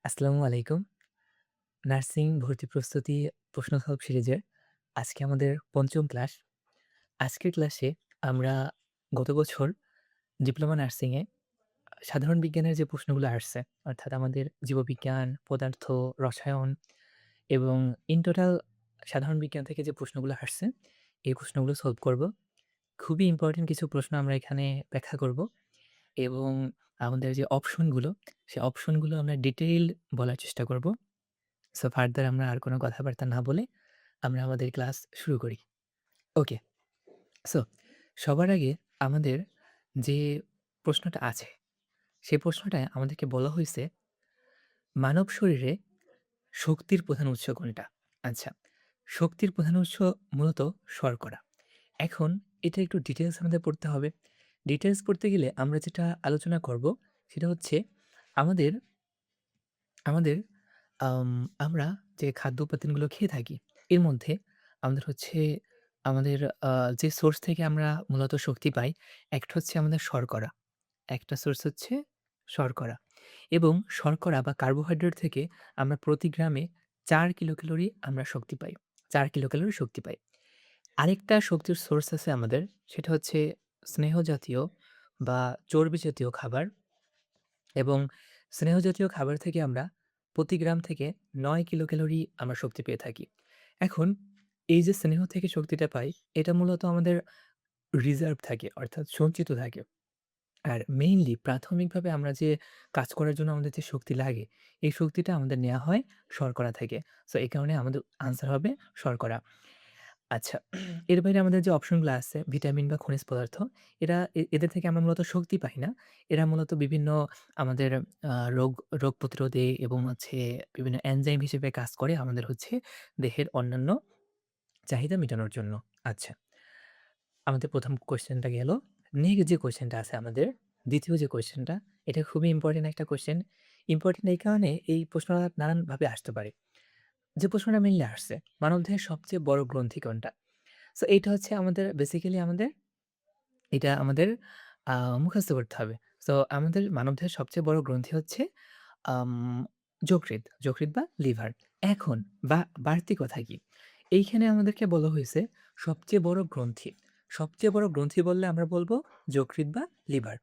আসসালামু আলাইকুম। নার্সিং ভর্তি প্রস্তুতি প্রশ্ন সলভ সিরিজের আজকে আমাদের ৫ম ক্লাস। আজকের ক্লাসে আমরা গত বছর ডিপ্লোমা নার্সিংয়ে সাধারণ বিজ্ঞানের যে প্রশ্নগুলো আসছে, অর্থাৎ আমাদের জীববিজ্ঞান, পদার্থ, রসায়ন এবং ইন টোটাল সাধারণ বিজ্ঞান থেকে যে প্রশ্নগুলো আসছে, এই প্রশ্নগুলো সলভ করব। খুবই ইম্পোর্টেন্ট কিছু প্রশ্ন আমরা এখানে ব্যাখ্যা করব এবং আমাদের যে অপশনগুলো, সে অপশনগুলো আমরা ডিটেইল বলার চেষ্টা করব। সো ফার্দার আমরা আর কোনো কথাবার্তা না বলে আমরা আমাদের ক্লাস শুরু করি। ওকে। সো সবার আগে আমাদের যে প্রশ্নটা আছে, সেই প্রশ্নটায় আমাদেরকে বলা হইছে, মানব শরীরে শক্তির প্রধান উৎস কোনটা? আচ্ছা, শক্তির প্রধান উৎস মূলত শর্করা। এখন এটা একটু ডিটেইলস আমাদের পড়তে হবে। ডিটেইলস পড়তে গেলে আমরা যেটা আলোচনা করব, সেটা হচ্ছে আমাদের আমাদের আম আমরা যে খাদ্য উপাদানগুলো খেয়ে থাকি, এর মধ্যে আমাদের হচ্ছে আমাদের আ যে সোর্স থেকে আমরা মূলত শক্তি পাই, একটা হচ্ছে আমাদের শর্করা। একটা সোর্স হচ্ছে শর্করা এবং শর্করা বা কার্বোহাইড্রেট থেকে আমরা প্রতি গ্রামে ৪ কিলোক্যালোরি আমরা শক্তি পাই। ৪ কিলোক্যালোরি শক্তি পাই। আরেকটা শক্তির সোর্স আছে আমাদের, সেটা হচ্ছে স্নেহ জাতীয় বা চর্বি জাতীয় খাবার। এবং স্নেহ জাতীয় খাবার থেকে আমরা প্রতি গ্রাম থেকে ৯ কিলোক্যালোরি আমরা শক্তি পেয়ে থাকি। এখন এই যে স্নেহ থেকে শক্তিটা পাই, এটা মূলত আমাদের রিজার্ভ থাকে, অর্থাৎ সঞ্চিত থাকে। আর মেইনলি প্রাথমিকভাবে আমরা যে কাজ করার জন্য আমাদের যে শক্তি লাগে, এই শক্তিটা আমাদের নেয়া হয় শর্করা থেকে। সো এই কারণে আমাদের আনসার হবে শর্করা। আচ্ছা, এর বাইরে আমাদের যে অপশনগুলো আছে, ভিটামিন বা খনিজ পদার্থ, এরা এদের থেকে আমরা মূলত শক্তি পাই না। এরা মূলত বিভিন্ন আমাদের আ রোগ রোগ প্রতিরোধে এবং হচ্ছে বিভিন্ন এনজাইম হিসেবে কাজ করে আমাদের হচ্ছে দেহের অন্যান্য চাহিদা মেটানোর জন্য। আচ্ছা, আমাদের ১ম কোয়েশ্চেনটা গেল। নেক্সট যে কোয়েশ্চেনটা আছে আমাদের, ২য় যে কোয়েশ্চেনটা, এটা খুবই ইম্পোর্টেন্ট একটা কোয়েশ্চেন। ইম্পোর্টেন্ট এই কারণে এই প্রশ্নটা নানানভাবে আসতে পারে। যে প্রশ্নটা মেইনলি আসছে, মানবদেহের সবচেয়ে বড় গ্রন্থি কোনটা? সো এইটা হচ্ছে আমাদের বেসিক্যালি এটা আমাদের আ মুখস্থ করতে হবে। সো আমাদের মানবদেহের সবচেয়ে বড় গ্রন্থি হচ্ছে আম যকৃৎ বা লিভার। এখন বাড়তি কথা কি? এইখানে আমাদেরকে বলা হইছে সবচেয়ে বড় গ্রন্থি। সবচেয়ে বড় গ্রন্থি বললে আমরা বলব যকৃৎ বা লিভার।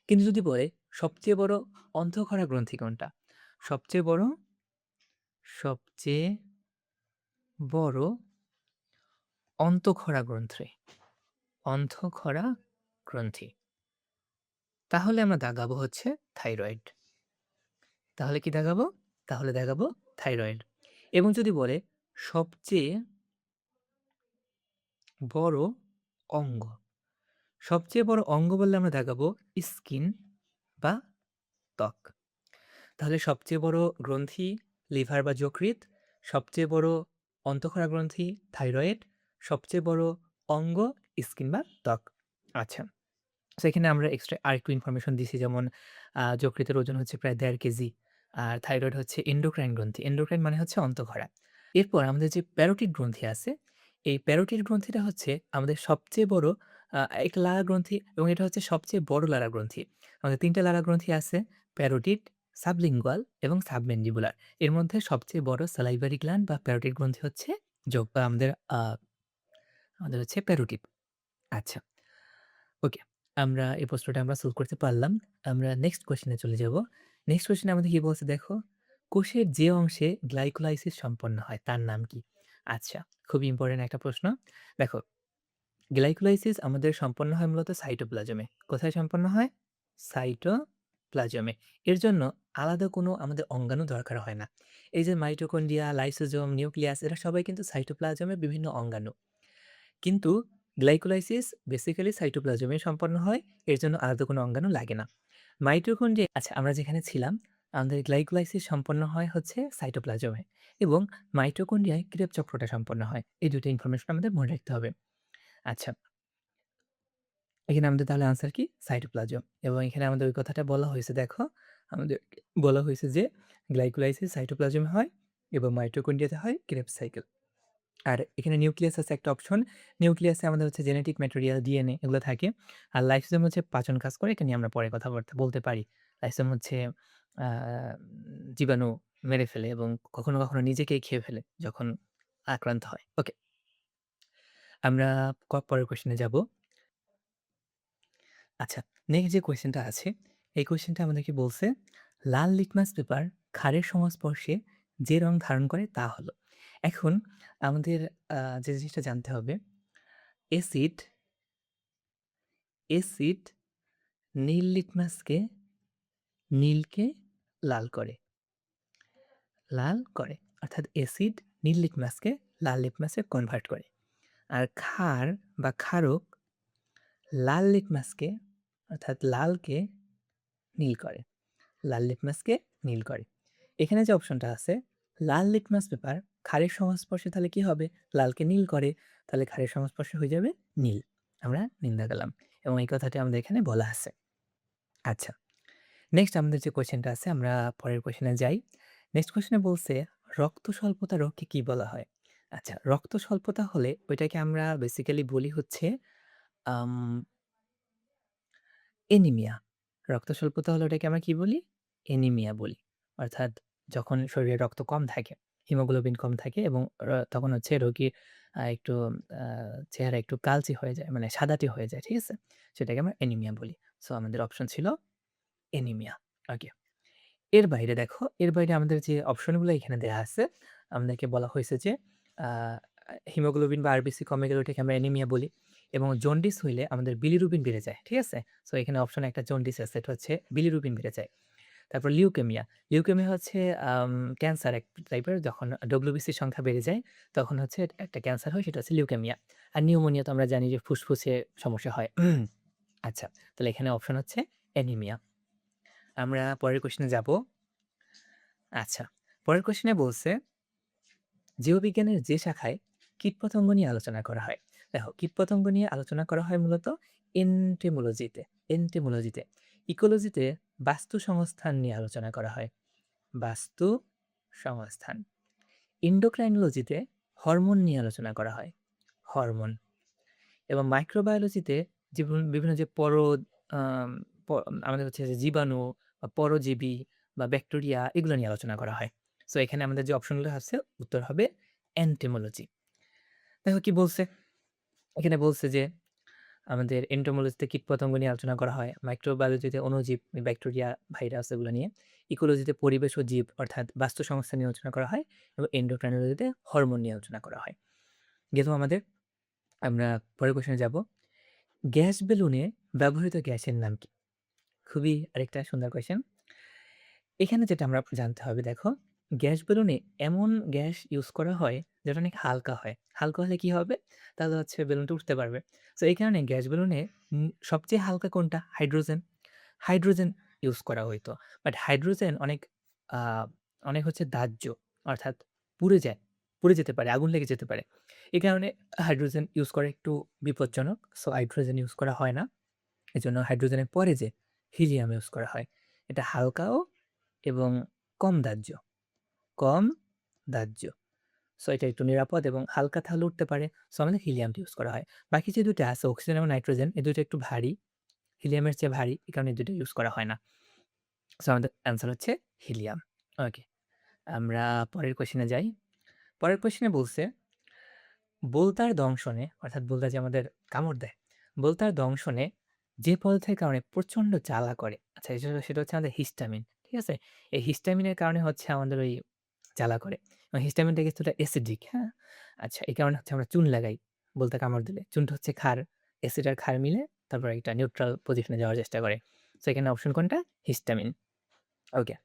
কিন্তু যদি বলে সবচেয়ে বড় অন্তঃক্ষরা গ্রন্থি কোনটা? সবচেয়ে বড় সবচেয়ে বড় অন্তঃক্ষরা গ্রন্থি। অন্তঃক্ষরা গ্রন্থি। তাহলে আমরা দাগাবো হচ্ছে থাইরয়েড। তাহলে কি দাগাবো? তাহলে দাগাবো থাইরয়েড। এবং যদি বলে সবচেয়ে বড় অঙ্গ। সবচেয়ে বড় অঙ্গ বললে আমরা দাগাবো স্কিন বা ত্বক। তাহলে সবচেয়ে বড় গ্রন্থি লিভার বা যকৃৎ, সবচেয়ে বড় অন্তঃক্ষরা গ্রন্থি থাইরয়েড, সবচেয়ে বড় অঙ্গ স্কিন বা ত্বক। আচ্ছা। সো এখানে আমরা এক্সট্রা আরেকটু ইনফরমেশন দিছি, যেমন যকৃতের ওজন হচ্ছে প্রায় ১.৫ কেজি। আর থাইরয়েড হচ্ছে এন্ডোক্রাইন গ্রন্থি। এন্ডোক্রাইন মানে হচ্ছে অন্তঃক্ষরা। এরপর আমাদের যে প্যারোটিড গ্রন্থি আছে, এই প্যারোটিড গ্রন্থিটা হচ্ছে আমাদের সবচেয়ে বড় একটা লালা গ্রন্থি এবং এটা হচ্ছে সবচেয়ে বড় লালা গ্রন্থি। আমাদের ৩ টা লালা গ্রন্থি আছে, প্যারোটিড, সাবলিঙ্গুয়াল এবং সাবম্যান্ডিবুলার। এর মধ্যে সবচেয়ে বড় সালাইভারি গ্ল্যান্ড বা প্যারোটিড গ্রন্থি হচ্ছে আমাদের আমাদের হচ্ছে প্যারোটিড। আচ্ছা। ওকে। আমরা এই প্রশ্নটা আমরা সলভ করতে পারলাম। আমরা নেক্সট কোয়েশ্চেন এ চলে যাব। নেক্সট কোয়েশ্চেন এ আমাদের কি বলছে দেখো? কোষের যে অংশে গ্লাইকোলাইসিস সম্পন্ন হয় তার নাম কি? আচ্ছা, খুবই ইম্পোর্টেন্ট একটা প্রশ্ন। দেখো, গ্লাইকোলাইসিস আমাদের সম্পন্ন হয় মূলত সাইটোপ্লাজমে। কোথায় সম্পন্ন হয়? সাইটোপ্লাজমে। এর জন্য আলাদা কোনো আমাদের অঙ্গাণু দরকার হয় না। এই যে মাইটোকন্ড্রিয়া, লাইসোজোম, নিউক্লিয়াস, এরা সবাই কিন্তু সাইটোপ্লাজমের বিভিন্ন অঙ্গাণু। কিন্তু গ্লাইকোলাইসিস বেসিক্যালি সাইটোপ্লাজমে সম্পন্ন হয়। এর জন্য আলাদা কোনো অঙ্গাণু লাগে না। মাইটোকন্ড্রিয়া, আচ্ছা আমরা যেখানে ছিলাম, আমাদের গ্লাইকোলাইসিস সম্পন্ন হয় হচ্ছে সাইটোপ্লাজমে এবং মাইটোকন্ড্রিয়ায় ক্রেব চক্রটা সম্পন্ন হয়। এই ২ টা ইনফরমেশন আমাদের মনে রাখতে হবে। আচ্ছা, এখানে আমাদের তাহলে আনসার কি? সাইটোপ্লাজম। এবং এখানে আমাদের ওই কথাটা বলা হয়েছে দেখো, আমাদেরকে বলা হয়েছে যে গ্লাইকোলাইসিস সাইটোপ্লাজমে হয় এবং মাইটোকন্ড্রিয়াতে হয় ক্রেবস সাইকেল। আর এখানে নিউক্লিয়াস আছে একটা অপশন। নিউক্লিয়াসে আমাদের হচ্ছে জেনেটিক ম্যাটেরিয়াল, ডিএনএ এগুলো থাকে। আর লাইসোজোম হচ্ছে পাচন কাজ করে। এটা নিয়ে আমরা পরে কথাবার্তা বলতে পারি। লাইসোজোম হচ্ছে আ জীবাণু মেরে ফেলে এবং কখনো, কখনো নিজেকেই খেয়ে ফেলে যখন আক্রান্ত হয়। ওকে, আমরা পরের কোয়েশ্চেনে যাব। আচ্ছা, নেক্সট যে কোয়েশ্চেনটা আছে, এই কোয়েশ্চেনটা আমাদেরকে বলছে, লাল লিটমাস পেপার ক্ষারের সংস্পর্শে যে রং ধারণ করে তা হলো। এখন আমাদের যে জিনিসটা জানতে হবে, অ্যাসিড অ্যাসিড নীল লিটমাসকে নীলকে লাল করে। লাল করে। অর্থাৎ অ্যাসিড নীল লিটমাসকে লাল লিটমাসে কনভার্ট করে। আর ক্ষার বা ক্ষারক লাল লিটমাসকে অর্থাৎ লালকে নীল করে। লাল লিটমাসকে নীল করে। এখানে যে অপশনটা আছে, লাল লিটমাস পেপার ক্ষারের সংস্পর্শে তাহলে কি হবে? লালকে নীল করে। তাহলে ক্ষারের সংস্পর্শে হয়ে যাবে নীল। আমরা নীল দাগালাম এবং এই কথাটি আমাদের এখানে বলা আছে। আচ্ছা, নেক্সট আমাদের যে কোয়েশ্চেনটা আছে আমরা পরের কোয়েশ্চেনে যাই। নেক্সট কোয়েশ্চেনে বলছে, রক্ত স্বল্পতা রোগকে কি বলা হয়? আচ্ছা, রক্ত স্বল্পতা হলে ওইটাকে আমরা বেসিক্যালি বলি হচ্ছে আম অ্যানিমিয়া। রক্ত স্বল্পতা হলে ওটাকে আমরা কি বলি? অ্যানিমিয়া বলি। অর্থাৎ যখন শরীরে রক্ত কম থাকে, হিমোগ্লোবিন কম থাকে এবং তখন হচ্ছে রোগীর একটু আ চেহারা একটু কালচে হয়ে যায়, মানে সাদাটে হয়ে যায়, ঠিক আছে? সেটাকে আমরা অ্যানিমিয়া বলি। সো আমাদের অপশন ছিল অ্যানিমিয়া। ওকে। এর বাইরে দেখো, এর বাইরে আমাদের যে অপশনগুলো এখানে দেয়া আছে, আমাদেরকে বলা হয়েছে যে আ হিমোগ্লোবিন বা আরবিসি কমে গেলে ওটাকে আমরা অ্যানিমিয়া বলি এবং জন্ডিস হইলে আমাদের বিলিরুবিন বেড়ে যায়। ঠিক আছে? সো এখানে অপশনে একটা জন্ডিস আছে, এটা হচ্ছে বিলিরুবিন বেড়ে যায়। তারপর লিউকেমিয়া। লিউকেমিয়া হচ্ছে ক্যান্সার এক টাইপের, যখন ডব্লিউবিসির সংখ্যা বেড়ে যায়, তখন হচ্ছে একটা ক্যান্সার হয়, সেটা হচ্ছে লিউকেমিয়া। আর নিউমোনিয়া তো আমরা জানি যে ফুসফুসে সমস্যা হয়। আচ্ছা, তাহলে এখানে অপশন হচ্ছে অ্যানিমিয়া। আমরা পরের কোয়েশ্চেনে যাব। আচ্ছা, পরের কোয়েশ্চেনে বলছে, জীববিজ্ঞানের যে শাখায় কীটপতঙ্গ নিয়ে আলোচনা করা হয়। দেখো, কীটপতঙ্গ নিয়ে আলোচনা করা হয় মূলত এন্টেমোলজিতে। এন্টেমোলজিতে। ইকোলজিতে বাস্তু সংস্থান নিয়ে আলোচনা করা হয়। বাস্তু সংস্থান। এন্ডোক্রাইনোলজিতে হরমোন নিয়ে আলোচনা করা হয়। হরমোন। এবং মাইক্রোবায়োলজিতে বিভিন্ন যে আম প আমাদের হচ্ছে যে জীবাণু বা পরজীবী বা ব্যাকটেরিয়া, এগুলো নিয়ে আলোচনা করা হয়। সো এখানে আমাদের যে অপশনগুলো আছে, উত্তর হবে এন্টোমোলজি। দেখো কি বলছে? এখানে বলছে যে আমাদের এন্টোমোলজিতে কীটপতঙ্গ নিয়ে আলোচনা করা হয়, মাইক্রোবায়োলজিতে অণুজীব, ব্যাকটেরিয়া, ভাইরাস এগুলো নিয়ে, ইকোলজিতে পরিবেশ ও জীব অর্থাৎ বাস্তু সংস্থা নিয়ে আলোচনা করা হয় এবং এন্ডোক্রাইনোলজিতে হরমোন নিয়ে আলোচনা করা হয়। গেল আমাদের। আমরা পরের কোয়েশ্চনে যাব। গ্যাস বেলুনে ব্যবহৃত গ্যাসের নাম কি? খুবই আরেকটা সুন্দর কোয়েশ্চেন। এখানে যেটা আমরা জানতে হবে, দেখো, গ্যাস বেলুনে এমন গ্যাস ইউজ করা হয় যেটা অনেক হালকা হয়। হালকা হলে কি হবে? তাহলে হচ্ছে বেলুনটা উঠতে পারবে। সো এই কারণে গ্যাস বেলুনে সবচেয়ে হালকা কোনটা? হাইড্রোজেন। হাইড্রোজেন ইউজ করা হইতো। বাট হাইড্রোজেন অনেক আ অনেক হচ্ছে দাহ্য। অর্থাৎ পুড়ে যায়। পুড়ে যেতে পারে, আগুন লেগে যেতে পারে। এই কারণে হাইড্রোজেন ইউজ করা একটু বিপজ্জনক। সো হাইড্রোজেন ইউজ করা হয় না। এজন্য হাইড্রোজেনের পরে যে হিলিয়াম ইউজ করা হয়। এটা হালকাও এবং কম দাহ্য। কম দাহ্য। সো এটা একটু নিরাপদ এবং হালকা তাহলে উঠতে পারে। সো আমাদের হিলিয়ামটা ইউজ করা হয়। বাকি যে ২ টা আছে, অক্সিজেন এবং নাইট্রোজেন, এই ২ টা একটু ভারী। হিলিয়ামের চেয়ে ভারী। এই কারণে এই ২ টা ইউজ করা হয় না। সো আমাদের অ্যান্সার হচ্ছে হিলিয়াম। ওকে। আমরা পরের কোয়েশ্চেনে যাই। পরের কোয়েশ্চেনে বলছে, বোলতার দংশনে অর্থাৎ বোলতা যে আমাদের কামড় দেয়, বোলতার দংশনে যে পদার্থের কারণে প্রচণ্ড জ্বালা করে, আচ্ছা সেটা হচ্ছে আমাদের হিস্টামিন। ঠিক আছে? এই হিস্টামিনের কারণে হচ্ছে আমাদের ওই জ্বালা করে। এবং হিস্টামিনটা কিছুটা অ্যাসিডিক, হ্যাঁ? আচ্ছা, এই কারণে হচ্ছে আমরা চুন লাগাই বলতে কামড় দিলে। চুনটা হচ্ছে ক্ষার, অ্যাসিড আর ক্ষার মিলে তারপর একটা নিউট্রাল পজিশনে যাওয়ার চেষ্টা করে। সো এখানে অপশন কোনটা? হিস্টামিন। ওকে।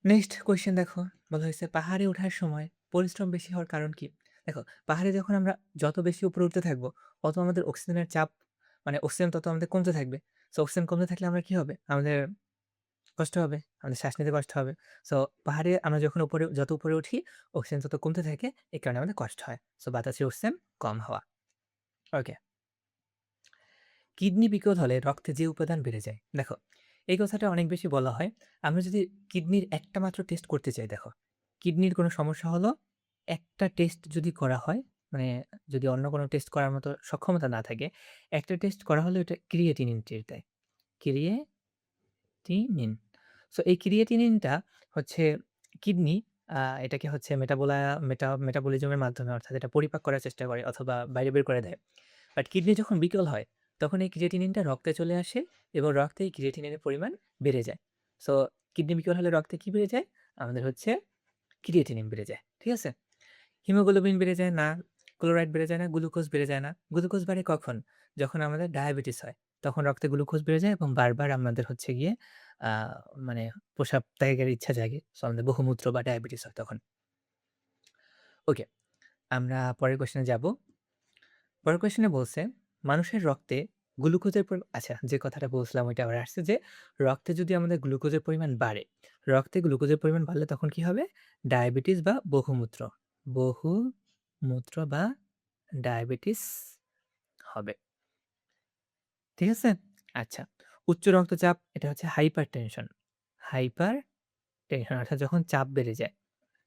নেক্সট কোয়েশ্চেন দেখো, বলা হয়েছে পাহাড়ে ওঠার সময় পরিশ্রম বেশি হওয়ার কারণ কি? দেখো, পাহাড়ে যখন আমরা যত বেশি উপরে উঠতে থাকবো, অত আমাদের অক্সিজেনের চাপ, মানে অক্সিজেন তত আমাদের কমতে থাকবে। সো অক্সিজেন কমতে থাকলে আমরা কি হবে? আমাদের কষ্ট হবে, আমাদের শ্বাস নিতে কষ্ট হবে। সো পাহাড়ে আমরা যখন যত উপরে উঠি, অক্সিজেন তত কমতে থাকে, এই কারণে আমাদের কষ্ট হয়। সো বাতাসে অক্সিজেন কম হওয়া। ওকে। কিডনি বিকল হলে রক্তে যে উপাদান বেড়ে যায়। দেখো, এই কথাটা অনেক বেশি বলা হয়। আমরা যদি কিডনির একটা মাত্র টেস্ট করতে চাই, দেখো, কিডনির কোনো সমস্যা হলো, একটা টেস্ট যদি করা হয়, মানে যদি অন্য কোনো টেস্ট করার মতো সক্ষমতা না থাকে, একটা টেস্ট করা হলে ওটা ক্রিয়েটিনিন টেস্ট দেয়। ক্রিয়েটিনিন। সো এই ক্রিয়েটিনিনটা হচ্ছে কিডনি এটাকে হচ্ছে মেটাবলিজমের মাধ্যমে অর্থাৎ এটা পরিপাক করার চেষ্টা করে অথবা বাইরে বের করে দেয়। বাট কিডনি যখন বিকল হয়, তখন এই ক্রিয়েটিনিনটা রক্তে চলে আসে এবং রক্তে এই ক্রিয়েটিনিনের পরিমাণ বেড়ে যায়। সো কিডনি বিকল হলে রক্তে কি বেড়ে যায়? আমাদের হচ্ছে ক্রিয়েটিনিন বেড়ে যায়। ঠিক আছে? হিমোগ্লোবিন বেড়ে যায় না, ক্লোরাইড বেড়ে যায় না, গ্লুকোজ বেড়ে যায় না। গ্লুকোজ বাড়ে কখন? যখন আমাদের ডায়াবেটিস হয়। তখন রক্তে গ্লুকোজ বেড়ে যায় এবং বারবার আমাদের হচ্ছে গিয়ে আ মানে প্রস্রাব ত্যাগের ইচ্ছা জাগে। সো আমাদের বহুমূত্র বা ডায়াবেটিস হয় তখন। ওকে, আমরা পরের কোয়েশ্চেনে যাব। পরের কোয়েশ্চেনে বলছে, মানুষের রক্তে গ্লুকোজের আচ্ছা, যে কথাটা বলছিলাম ওইটা আবার আসছে যে, রক্তে যদি আমাদের গ্লুকোজের পরিমাণ বাড়ে, রক্তে গ্লুকোজের পরিমাণ বাড়লে তখন কি হবে? ডায়াবেটিস বা বহুমূত্র। বহুমূত্র বা ডায়াবেটিস হবে। ঠিক আছে? আচ্ছা। উচ্চ রক্তচাপ এটা হচ্ছে হাইপারটেনশন। হাইপারটেনশন অর্থাৎ যখন চাপ বেড়ে যায়,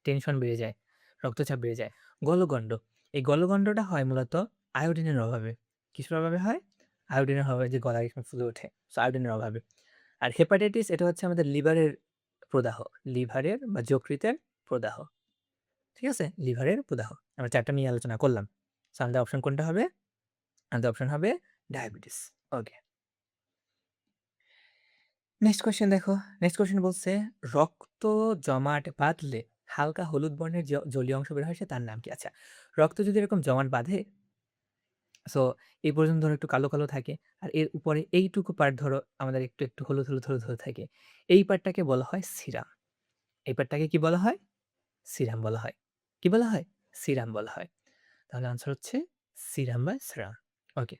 টেনশন বেড়ে যায়, রক্তচাপ বেড়ে যায়। গলগণ্ড, এই গলগণ্ডটা হয় মূলত আয়োডিনের অভাবে। কিসের অভাবে হয়? আয়োডিনের অভাবে যে গলায় এরকম ফুলে ওঠে। সো আয়োডিনের অভাবে। আর হেপাটাইটিস এটা হচ্ছে আমাদের লিভারের প্রদাহ। লিভারের বা যকৃতের প্রদাহ। ঠিক আছে? লিভারের প্রদাহ। আমরা ৪ টা নিয়ে আলোচনা করলাম। সো আমাদের অপশন কোনটা হবে? আমাদের অপশন হবে ডায়াবেটিস। ওকে। নেক্সট কোয়েশ্চেন দেখো। নেক্সট কোয়েশ্চেন বলছে, রক্ত জমাট বাঁধলে হালকা হলুদ বর্ণের জলীয় অংশ বের হয় সে তার নাম কি? আচ্ছা, রক্ত যদি এরকম জমাট বাঁধে, সো এই পর্যন্ত ধরো একটু কালো, কালো থাকে। আর এর উপরে এইটুকু পার্ট ধরো আমাদের একটু হলুদ, হলুদ, হলুদ, হলুদ থাকে। এই পার্টটাকে বলা হয় সিরাম। এই পার্টটাকে কি বলা হয়? সিরাম বলা হয়। কি বলা হয়? সিরাম বলা হয়। তাহলে আনসার হচ্ছে সিরাম বা সেরাম। ওকে।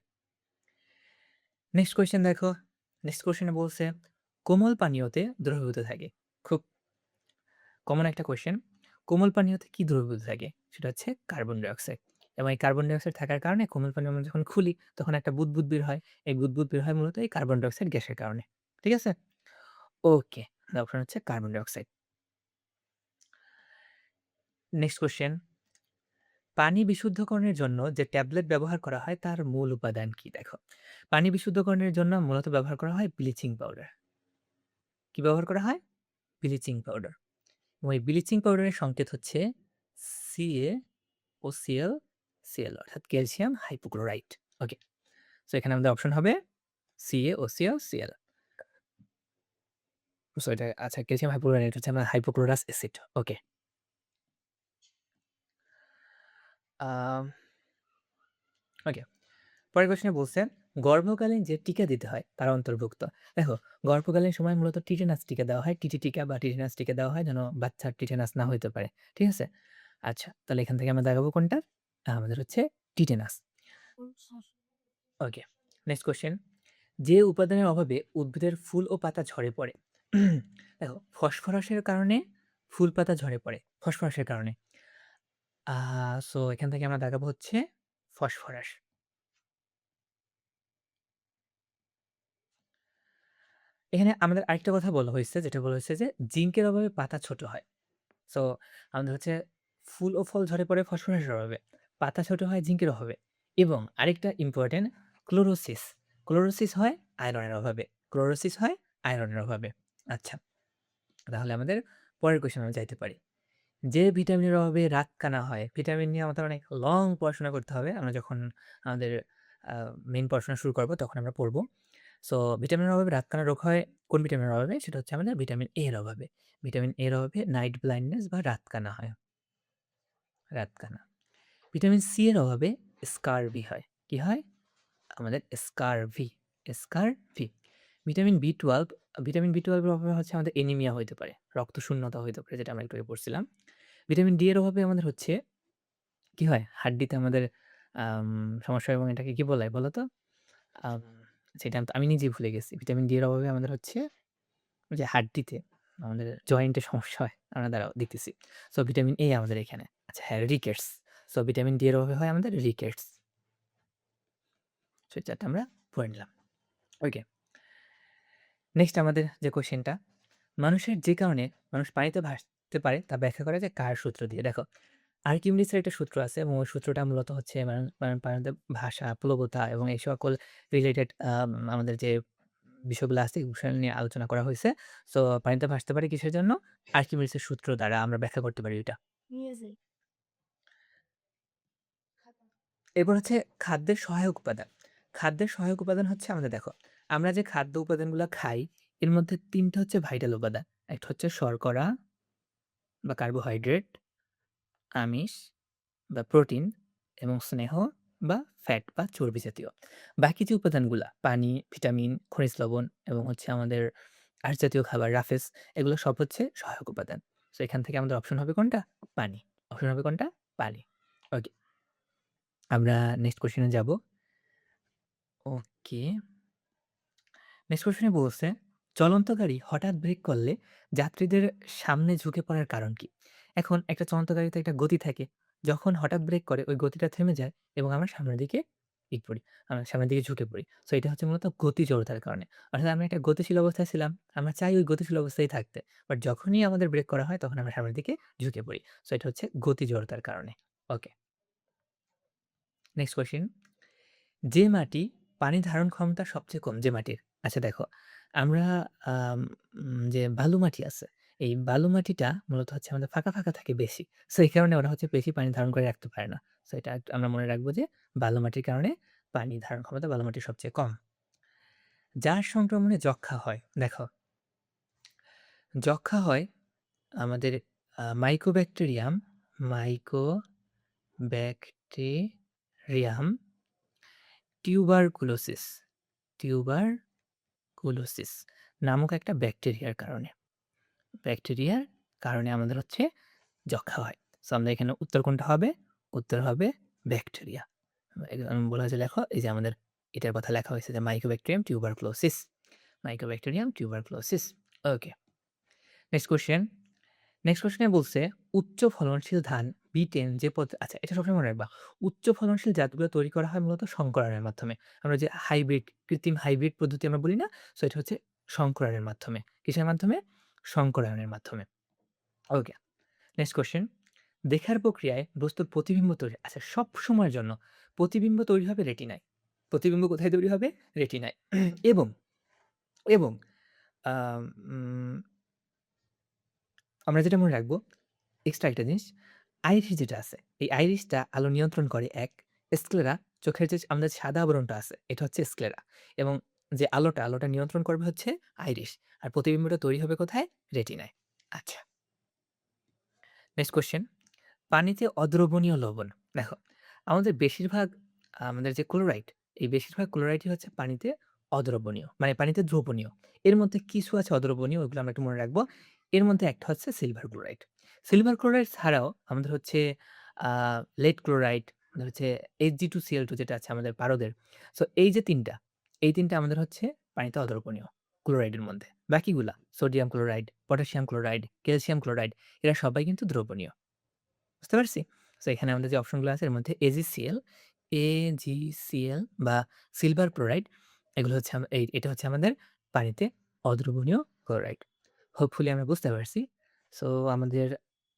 নেক্সট কোয়েশ্চেন দেখো। নেক্সট কোয়েশ্চেনে বলছে, কোমল পানীয়তে দ্রবীভূত থাকে। খুব কমন একটা কোয়েশ্চেন। কোমল পানীয়তে কি দ্রবীভূত থাকে? সেটা হচ্ছে কার্বন ডাই অক্সাইড। এবং এই কার্বন ডাই অক্সাইড থাকার কারণে কোমল পানীয় আমরা যখন খুলি তখন একটা বুদবুদ বের হয়। এই বুদবুদ বের হয় মূলত এই কার্বন ডাই অক্সাইড গ্যাসের কারণে। ঠিক আছে? ওকে। অপশন হচ্ছে carbon die oxide. Next question, পানি বিশুদ্ধকরণের জন্য যে ট্যাবলেট ব্যবহার করা হয় তার মূল উপাদান কি? দেখো, পানি বিশুদ্ধকরণের জন্য মূলত ব্যবহার করা হয় ব্লিচিং পাউডার। কি ব্যবহার করা হয়? Bleaching powder. এবং এই ব্লিচিং পাউডারের সংকেত হচ্ছে CaOCl Cl অর্থাৎ ক্যালসিয়াম হাইপোক্লোরাইট। ওকে। সো এখানে আমাদের অপশন হবে CaOCl Cl। সো এটা আচ্ছা, ক্যালসিয়াম হাইপোক্লোরাইট হচ্ছে আমরা হাইপোক্লোরাস অ্যাসিড। ওকে। আম ওকে। পরের কোয়েশ্চনে বলছে, গর্ভকালীন যে টিকা দিতে হয় তার অন্তর্ভুক্ত। দেখো, গর্ভকালীন সময় মূলত টিটেনাস টিকা দেওয়া হয়। টিটি টিকা বা টিটেনাস টিকা দেওয়া হয় যেন বাচ্চার টিটেনাস না হইতে পারে। ঠিক আছে? আচ্ছা, তাহলে এখান থেকে আমরা দেখাবো কোনটা? আমাদের হচ্ছে টিটেনাস। ওকে। নেক্সট কোয়েশ্চেন, যে উপাদানের অভাবে উদ্ভিদের ফুল ও পাতা ঝরে পড়ে। দেখো, ফসফরাসের কারণে ফুল পাতা ঝরে পড়ে। ফসফরাসের কারণে। আ সো এখান থেকে আমরা দেখাবো হচ্ছে ফসফরাস। এখানে আমাদের আরেকটা কথা বলা হয়েছে, যেটা বলা হয়েছে যে জিঙ্কের অভাবে পাতা ছোট হয়। সো আমাদের হচ্ছে ফুল ও ফল ঝরে পড়ে ফসফরাসের অভাবে। পাতা ছোট হয় জিঙ্কের অভাবে। এবং আরেকটা ইম্পোর্টেন্ট, ক্লোরোসিস। ক্লোরোসিস হয় আয়রনের অভাবে। ক্লোরোসিস হয় আয়রনের অভাবে। আচ্ছা, তাহলে আমাদের পরের কোয়েশ্চেনে আমরা যাইতে পারি। যে ভিটামিনের অভাবে রাতকানা হয়, ভিটামিন নিয়ে আমাদের অনেক লং পড়াশোনা করতে হবে। আমরা যখন আমাদের মেইন পড়াশোনা শুরু করব তখন আমরা পড়ব। সো ভিটামিনের অভাবে রাতকানা রোগ হয় কোন ভিটামিনের অভাবে? সেটা হচ্ছে আমাদের ভিটামিন এ এর অভাবে। ভিটামিন এ এর অভাবে নাইট ব্লাইন্ডনেস বা রাতকানা হয়। রাতকানা। ভিটামিন সি এর অভাবে স্কারভি হয়। কি হয়? আমাদের স্কারভি। স্কারভি। ভিটামিন বি12, ভিটামিন বি12 এর অভাবে হচ্ছে আমাদের অ্যানিমিয়া হইতে পারে। রক্তশূন্যতা হইতে পারে, যেটা আমরা একটু আগে পড়ছিলাম। ভিটামিন ডি এর অভাবে আমাদের হচ্ছে কি হয়? হাড্ডিতে আমাদের আম সমস্যা হয় এবং এটাকে কি বলে বলো তো? আম সেটা আমি নিজেই ভুলে গেছি। ভিটামিন ডি এর অভাবে আমাদের হচ্ছে ওই যে হাড্ডিতে আমাদের জয়েন্টে সমস্যা হয়। আমরা দাঁড়াও দেখতেছি। সো ভিটামিন এ আমাদের এখানে। আচ্ছা হ্যাঁ, রিকেটস। সো ভিটামিন ডি এর অভাবে হয় আমাদের রিকেটস। সো এই ৪ টা আমরা পড়ে নিলাম। ওকে। নেক্সট আমাদের যে কোয়েশ্চেনটা, মানুষের যে কারণে মানুষ পানিতে ভাসতে পারে তা ব্যাখ্যা করা যায় কার সূত্র দিয়ে? দেখো, আর্কিমিডিসের একটা সূত্র আছে এবং ওই সূত্রটা মূলত হচ্ছে পানিতে ভাসা, প্লবতা এবং এই সকল রিলেটেড আমাদের যে বিষয়গুলো আছে, এই বিষয় নিয়ে আলোচনা করা হইছে। সো পানিতে ভাসতে পারে কিসের জন্য? আর্কিমিডিসের সূত্র দ্বারা আমরা ব্যাখ্যা করতে পারি এটা। এরপর হচ্ছে খাদ্যের সহায়ক উপাদান। খাদ্যের সহায়ক উপাদান হচ্ছে আমাদের দেখো, আমরা যে খাদ্য উপাদানগুলা খাই, এর মধ্যে ৩ টা হচ্ছে ভাইটাল উপাদান। একটা হচ্ছে শর্করা বা কার্বোহাইড্রেট, আমিষ বা প্রোটিন এবং স্নেহ বা ফ্যাট বা চর্বি জাতীয়। বাকি যে উপাদানগুলা পানি, ভিটামিন, খনিজ লবণ এবং হচ্ছে আমাদের আঁশ জাতীয় খাবার রাফেজ, এগুলো সব হচ্ছে সহায়ক উপাদান। সো এখান থেকে আমাদের অপশন হবে কোনটা? পানি। অপশন হবে কোনটা? পানি। ওকে, আমরা নেক্সট কোয়েশ্চেন এ যাব। ওকে। নেক্সট কোয়েশ্চেনে বলছে, চলন্ত গাড়ি হঠাৎ ব্রেক করলে যাত্রীদের সামনে ঝুঁকে পড়ার কারণ কি? এখন একটা চলন্ত গাড়িতে একটা গতি থাকে। যখন হঠাৎ ব্রেক করে ওই গতিটা থেমে যায় এবং আমরা সামনের দিকে পড়ি। আমরা সামনের দিকে ঝুঁকে পড়ি। সো এটা হচ্ছে মূলত গতি জড়তার কারণে। অর্থাৎ আমরা একটা গতিশীল অবস্থায় ছিলাম। আমরা চাই ওই গতিশীল অবস্থায় থাকতে। বাট যখনই আমাদের ব্রেক করা হয় তখন আমরা সামনের দিকে ঝুঁকে পড়ি। সো এটা হচ্ছে গতি জড়তার কারণে। ওকে। নেক্সট কোয়েশ্চেন, যে মাটি পানি ধারণ ক্ষমতা সবচেয়ে কম যে মাটির। আচ্ছা দেখো, আমরা আম যে বালু মাটি আছে, এই বালু মাটিটা মূলত হচ্ছে আমাদের ফাঁকা, ফাঁকা থাকে বেশি। সো এই কারণে ওরা হচ্ছে বেশি পানি ধারণ করে রাখতে পারে না। সো এটা আমরা মনে রাখবো যে বালু মাটির কারণে পানি ধারণ ক্ষমতা বালু মাটির সবচেয়ে কম। যার সংক্রমণে যক্ষ্মা হয়, দেখো যক্ষ্মা হয় আমাদের মাইকোব্যাকটেরিয়াম মাইকোব্যাকটেরিয়াম টিউবারকুলোসিস টিউবারকুলোসিস নামক একটা ব্যাকটেরিয়ার কারণে। ব্যাকটেরিয়ার কারণে আমাদের হচ্ছে যক্ষ্মা হয়। সো আমরা এখানে উত্তর কোনটা হবে? উত্তর হবে ব্যাকটেরিয়া। বলা হয়েছে লেখো, এই যে আমাদের এটার কথা লেখা হয়েছে যে mycobacterium tuberculosis. Mycobacterium tuberculosis. Okay. Next question. Next কোয়েশ্চেনে বলছে উচ্চ ফলনশীল ধান B10 যে আচ্ছা এটা সবসময় মনে রাখবা। উচ্চ ফলনশীল জাতগুলো তৈরি করা হয় মূলত সংকরণের মাধ্যমে। আমরা যে হাইব্রিড, কৃত্রিম হাইব্রিড পদ্ধতি আমরা বলি না? সো এটা হচ্ছে সংকরণের মাধ্যমে। কিসের মাধ্যমে? সংকরায়নের মাধ্যমে। ওকে। Next question. দেখার প্রক্রিয়ায় বস্তুর প্রতিবিম্ব তৈরি, আচ্ছা সব সময়ের জন্য প্রতিবিম্ব তৈরি হবে রেটিনায়। প্রতিবিম্ব কোথায় তৈরি হবে? রেটিনায়। এবং, এবং আম উম আমরা যেটা মনে রাখবো, এক্সট্রা একটা জিনিস, আইরিশ যেটা আছে, এই আইরিশটা আলো নিয়ন্ত্রণ করে এক, স্ক্লেরা চোখের যে আমাদের সাদা আবরণটা আছে, এটা হচ্ছে স্ক্লেরা। এবং যে আলোটা নিয়ন্ত্রণ করবে হচ্ছে আইরিশ। আর প্রতিবিম্বটা তৈরি হবে কোথায়? রেটিনায়। আচ্ছা। Next question. পানিতে অদ্রবণীয় লবণ। দেখো, আমাদের বেশিরভাগ আমাদের যে ক্লোরাইড, এই বেশিরভাগ ক্লোরাইডই হচ্ছে পানিতে অদ্রবণীয়। মানে পানিতে দ্রবণীয়। এর মধ্যে কিছু আছে অদ্রবণীয়, ওইগুলো আমরা একটু মনে রাখবো। এর মধ্যে একটা হচ্ছে সিলভার ক্লোরাইড। সিলভার ক্লোরাইড ছাড়াও আমাদের হচ্ছে আ lead ক্লোরাইড, আমাদের হচ্ছে Hg2Cl2 যেটা আছে আমাদের পারদের। সো এই যে ৩ টা, এই ৩ টা আমাদের হচ্ছে পানিতে অদ্রবণীয় ক্লোরাইডের মধ্যে। বাকিগুলা sodium chloride, potassium chloride, calcium chloride এরা সবাই কিন্তু দ্রবণীয়। বুঝতে পারছি? সো এখানে আমাদের যে অপশনগুলো আছে এর মধ্যে AgCl বা সিলভার ক্লোরাইড, এগুলো হচ্ছে এটা হচ্ছে আমাদের পানিতে অদ্রবণীয় ক্লোরাইড। হোপফুলি আমরা বুঝতে পারছি। সো আমাদের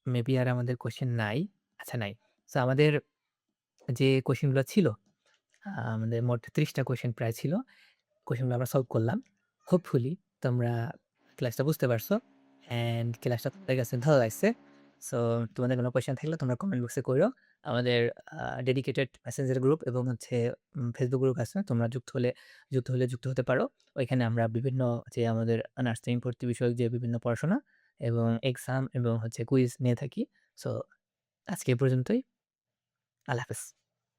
মেবি আর আমাদের কোয়েশ্চেন নাই। আচ্ছা নাই। সো আমাদের যে কোয়েশ্চেন গুলো ছিল, আমাদের মোট ৩০ টা কোয়েশ্চেন প্রায় ছিল। কোয়েশ্চেনগুলো আমরা সলভ করলাম। হোপফুলি তোমরা ক্লাসটা বুঝতে পারছো অ্যান্ড ক্লাসটা তোমাদের কাছে ভালো লাগছে। সো তোমাদের কোনো কোয়েশ্চেন থাকলে তোমরা কমেন্ট বক্সে কইরো। আমাদের ডেডিকেটেড মেসেঞ্জার গ্রুপ এবং হচ্ছে ফেসবুক গ্রুপ আছে। তোমরা যুক্ত হতে পারো। ওইখানে আমরা বিভিন্ন যে আমাদের নার্সিং ভর্তি বিষয়ক যে বিভিন্ন পড়াশোনা এবং এক্সাম এবং হচ্ছে কুইজ নিয়ে থাকি। সো আজকে এ পর্যন্তই। আল্লাহ হাফেজ।